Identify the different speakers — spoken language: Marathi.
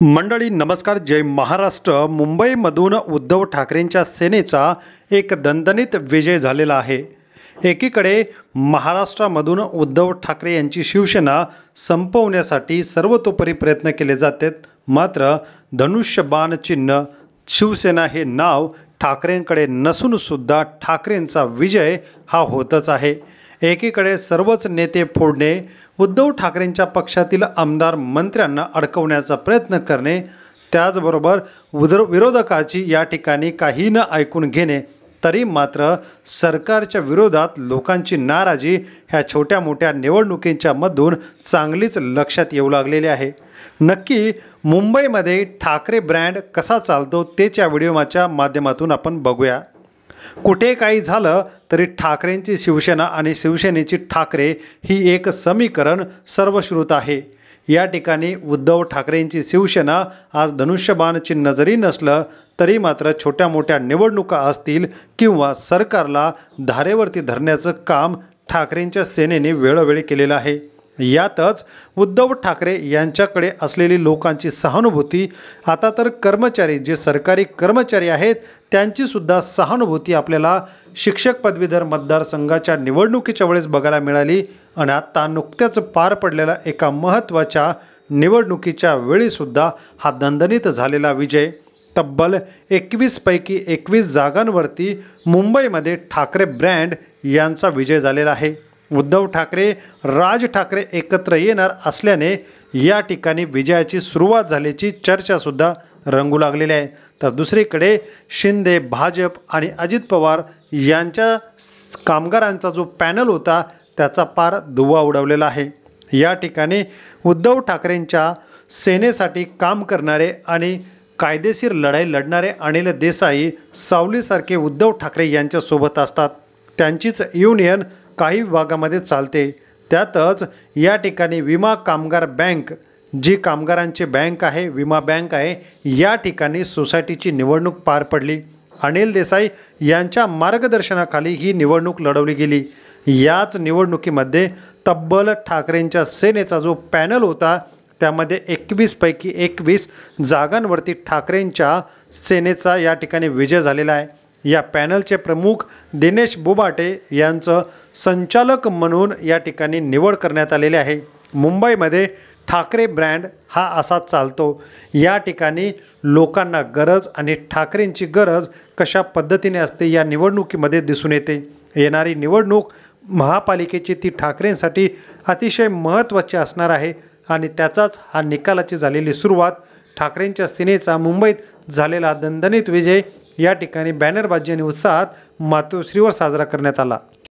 Speaker 1: मंडळी नमस्कार, जय महाराष्ट्र। मुंबईमधून उद्धव ठाकरेंच्या सेनेचा एक दणदणीत विजय झालेला आहे। एकीकडे महाराष्ट्रामधून उद्धव ठाकरे यांची शिवसेना संपवण्यासाठी सर्वतोपरी प्रयत्न केले जातात, मात्र धनुष्यबाण चिन्ह शिवसेना हे नाव ठाकरेंकडे नसून सुद्धा ठाकरेंचा विजय हा होतच आहे। एकीकडे सर्वच नेते फोडणे, उद्धव ठाकरेंच्या पक्षातील आमदार मंत्र्यांना अडकवण्याचा प्रयत्न करणे, त्याचबरोबर विरोधकाची या ठिकाणी काही न ऐकून घेणे, तरी मात्र सरकारच्या विरोधात लोकांची नाराजी ह्या छोट्या मोठ्या निवडणुकींच्या मधून चांगलीच लक्षात येऊ लागलेली आहे। नक्की मुंबईमध्ये ठाकरे ब्रँड कसा चालतो तेच्या व्हिडिओच्या माध्यमातून आपण बघूया। कुठे काही झालं तरी ठाकरेंची शिवसेना आणि शिवसेनेची ठाकरे ही एक समीकरण सर्वश्रुत आहे। या ठिकाणी उद्धव ठाकरेंची शिवसेना आज धनुष्यबाण चिन्ह जरी नसलं तरी मात्र छोट्या मोठ्या निवडणुका असतील किंवा सरकारला धारेवरती धरण्याचं काम ठाकरेंच्या सेनेने वेळोवेळी केलेलं आहे। यातच उद्धव ठाकरे यांच्याकडे असलेली लोकांची सहानुभूती, आता तर कर्मचारी जे सरकारी कर्मचारी आहेत त्यांची सुद्धा सहानुभूती आपल्याला शिक्षक पदवीधर मतदारसंघाच्या निवडणुकीच्या वेळेस बघायला मिळाली। आणि आता नुकत्याच पार पडलेल्या एका महत्त्वाच्या निवडणुकीच्या वेळीसुद्धा हा दणदणीत झालेला विजय, तब्बल 21 पैकी 21 जागांवरती मुंबईमध्ये ठाकरे ब्रँड यांचा विजय झालेला आहे। उद्धव ठाकरे, राज ठाकरे एकत्र येणार असल्याने या ठिकाणी विजयाची सुरुवात झाल्याची चर्चासुद्धा रंगू लागलेली आहे। तर दुसरीकडे शिंदे, भाजप आणि अजित पवार यांच्या कामगारांचा जो पॅनल होता त्याचा पार धुव्वा उडवलेला आहे। या ठिकाणी उद्धव ठाकरेंच्या सेनेसाठी काम करणारे आणि कायदेशीर लढाई लढणारे अनिल देसाई सावलीसारखे उद्धव ठाकरे यांच्यासोबत असतात। त्यांचीच युनियन काही भागामध्ये चालते। त्यातच या ठिकाणी विमा कामगार बँक, जी कामगारांची बँक आहे, विमा बँक आहे, या ठिकाणी सोसायटीची निवडणूक पार पडली। अनिल देसाई यांच्या मार्गदर्शनाखाली ही निवडणूक लढवली गेली। याच निवडणुकीमध्ये तब्बल ठाकरेंच्या सेनेचा जो पॅनल होता त्यामध्ये 21 पैकी 21 जागांवरती ठाकरेंच्या सेनेचा या ठिकाणी विजय झालेला आहे। या पॅनलचे प्रमुख दिनेश बोबाटे यांचं संचालक म्हणून या ठिकाणी निवड करण्यात आलेली आहे। मुंबईमध्ये ठाकरे ब्रँड हा असा चालतो। या ठिकाणी लोकांना गरज आणि ठाकरेंची गरज कशा पद्धतीने असते या निवडणुकीमध्ये दिसून येते। येणारी निवडणूक महापालिकेची ती ठाकरेंसाठी अतिशय महत्त्वाची असणार आहे आणि त्याचाच हा निकालाची झालेली सुरुवात, ठाकरेंच्या सेनेचा मुंबईत झालेला दणदणीत विजय या ठिकाणी बॅनरबाजी आणि उत्साहात मातोश्रीवर साजरा करण्यात आला।